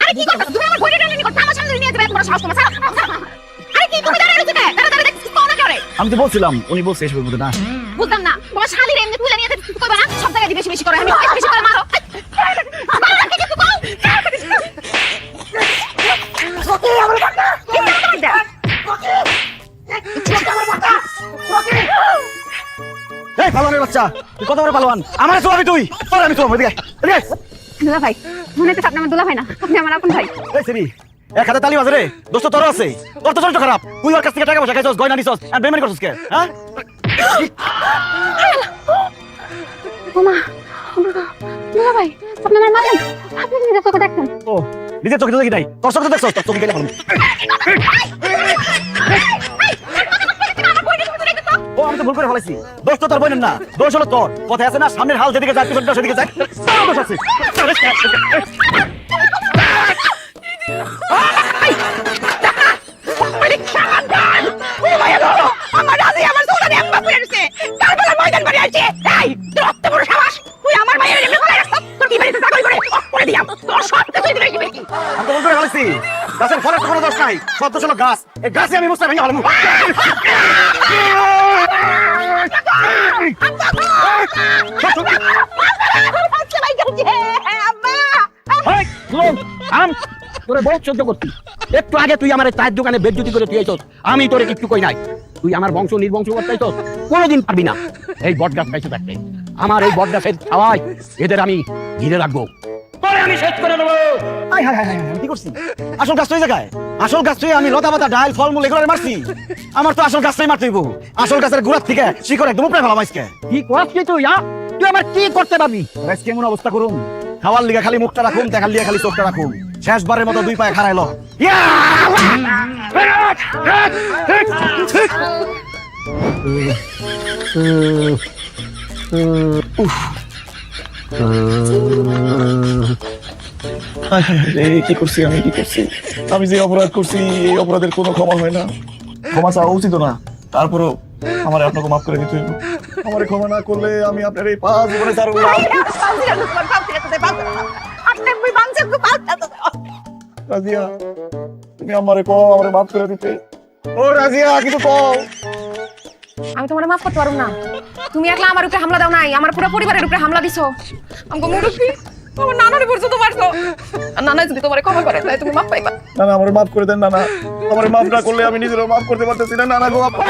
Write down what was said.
আরে কি করছ তুমি? আমার ঘড়ি ডালেনি করতে আমার সামনে নিয়ে যাবে, এত বড় সাহস তোমার? আরে কি তুমি দাঁড়ায় রইছো কেন? দাঁড়া দেখছিস কোন না করে? আমি তো বলছিলাম উনি বলছে এসবের মধ্যে না। বুঝতাম না তোমার শালীর এমনি তুলে নিয়ে যেতে কিছু করবে না? সব জায়গায় বেশি বেশি করে, আমি বেশি করে মারো। ওকে আমার কথা কি করতে দাও? এই পালোয়ানের বাচ্চা, তুই কত বড় পালোয়ান? আমারে চোয়াবি তুই? তোর আমি চোয়াবো, এদিকে এদিকে। দুলা ভাই মনে হচ্ছে আপনি আমার দুলা ভাই না, আপনি আমার আপন ভাই। এই সেবি, এক হাতে তালি বাজে রে, দোস্ত তোর আছে। তোর তো চরিত্র খারাপ, তুই ওর কাছ থেকে টাকা পয়সা খাইছস, গয়না নিছস, আর বেইমানি করছস কে? হ্যাঁ? ওমা দুলা ভাই আপনি আমার মারেন, আপনি নিজের চোখে দেখেন। ও নিজের চোখে তো দেখি নাই, তোর চোখে তো দেখছস, তোর চোখে গেলে ভালো। ও আমি তো ভুল করে ফেলাইছি, দোষ তো তোর বোনের না, দোষ হলো তোর। কথায় আছে না, সামনের হাল যেদিকে যায় পিছনটা সেদিকে যায়, তোর দোষ আছে। আমার রাজি আমার সোনা নিয়ে আম্মা পড়ে গেছে, কারবালার ময়দান করে আসছে। এই তোর অত বড় সাহস, তুই আমার মায়ের এমনি করে রাখছ? তোর কি বাড়িতে চাকরি করে করে দিলাম, তোর সব কিছু দিবি কি? আমি তো ভুল করে ফেলাইছি, গাছের ফলের তো কোনো দোষ নাই, সব দোষ হলো গাছ। এই গাছে আমি মুস্তা ভেঙে ফেলাম। তোরে বহুত সহ্য করতি, একটু আগে তুই আমার চায়ের দোকানে বেজ্জতি করে তুই আইছস, আমি তোরে কিচ্ছু কই নাই। তুই আমার বংশ নির্বংশ করতে আইছস, কোনোদিন পারবি না। এই বট গাছ গাইছে থাকতে, আমার এই বট গাছের হাওয়ায় এদের আমি ঘিরে রাখবো, তোরে আমি শেষ করে দেবো। হাই হাই হাই হাই, আমি কি করছি? আসল গাছ তো এই জায়গায়, আসল গাছ তুই আমি লতা পাতা ডাল ফলমূল এগুলো মারছি। আমার তো আসল গাছটাই মারতে হইব, আসল গাছের গোড়ার থেকে শিকড় একদম উপরে ফেলাম আজকে। কি করছ কি তুই? তুই আমার কি করতে পারবি? আজকে এমন অবস্থা করুম, খাওয়ার লিগা খালি মুখটা রাখুম, দেখার লিগা খালি চোখটা রাখুম। শেষবারের মতো দুই পায়ে খাড়াইলো। কি করছি আমি, কি করছি আমি? যে অপরাধ করছি এই অপরাধের কোনো ক্ষমা হয় না, ক্ষমা চাওয়া উচিত না। তারপরও আমার আপনাকে মাফ করে দিতে হইব। আমার ক্ষমা না করলে আমি আপনার এই পা জীবনে ছাড়ব না। রাজিয়া তুমি আমারে কও, আমারে মাফ করে দিতে। ও রাজিয়া কিছু কও। আমি তোমারে মাফ করতে পারবো না, তুমি একলা আমার উপরে হামলা দাও নাই, আমার পুরো পরিবারের উপরে হামলা দিছো। আমাকে মুরব্বি আমার নানারে পর্যন্ত মারছো, আর নানা যদি তোমারে ক্ষমা করে তাহলে তুমি মাফ পাইবা। না না আমারে মাফ করে দেন না, না আমারে মাফ না করলে আমি নিজেরও মাফ করতে পারতেছি না। না না গো আমার